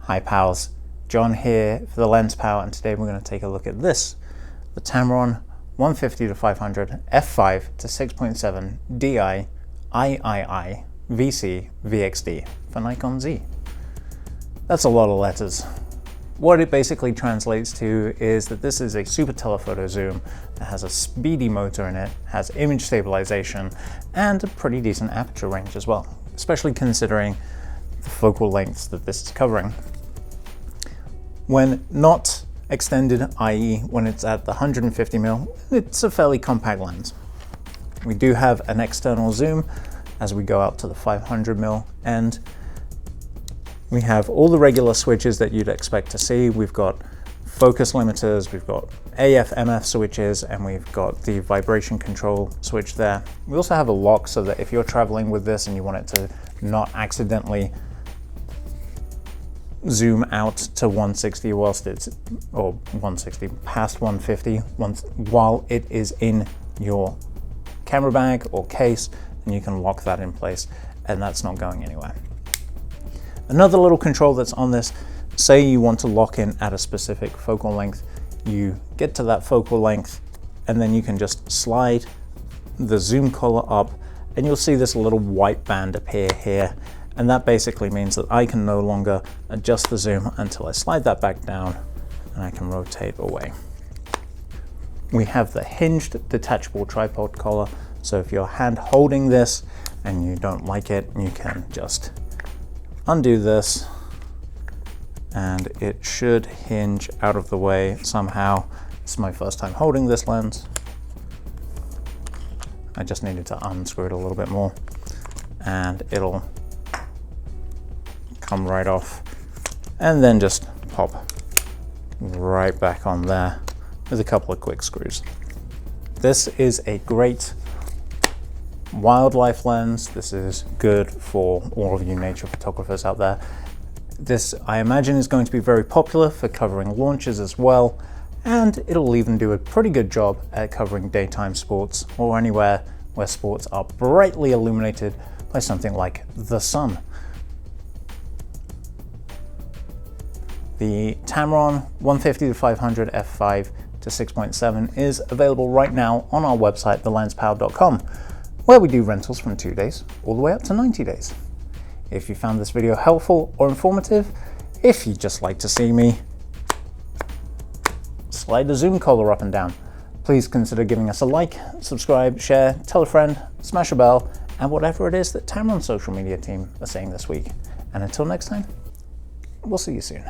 Hi pals, John here for the LensPal, and today we're going to take a look at this, the Tamron 150-500 f5 to 6.7 Di III VC VXD for Nikon Z. That's a lot of letters. What it basically translates to is that this is a super telephoto zoom that has a speedy motor in it, has image stabilization, and a pretty decent aperture range as well, especially considering the focal lengths that this is covering. When not extended, i.e. when it's at the 150mm, it's a fairly compact lens. We do have an external zoom as we go out to the 500mm, and we have all the regular switches that you'd expect to see. We've got focus limiters, we've got AF, MF switches, and we've got the vibration control switch there. We also have a lock so that if you're traveling with this and you want it to not accidentally zoom out to 160 whilst it's, or 160 past 150 while it is in your camera bag or case, and you can lock that in place and that's not going anywhere. Another little control that's on this, say you want to lock in at a specific focal length, you get to that focal length and then you can just slide the zoom collar up and you'll see this little white band appear here, and that basically means that I can no longer adjust the zoom until I slide that back down and I can rotate away. We have the hinged detachable tripod collar, so if you're hand holding this and you don't like it, you can just undo this and it should hinge out of the way somehow. This is my first time holding this lens. I just needed to unscrew it a little bit more and it'll come right off and then just pop right back on there with a couple of quick screws. This is a great wildlife lens. This is good for all of you nature photographers out there. This, I imagine, is going to be very popular for covering launches as well, and it'll even do a pretty good job at covering daytime sports or anywhere where sports are brightly illuminated by something like the sun. The Tamron 150-500 f5 to 6.7 is available right now on our website, thelenspal.com, where we do rentals from 2 days all the way up to 90 days. If you found this video helpful or informative, if you'd just like to see me slide the zoom collar up and down, please consider giving us a like, subscribe, share, tell a friend, smash a bell, and whatever it is that Tamron's social media team are saying this week. And until next time, we'll see you soon.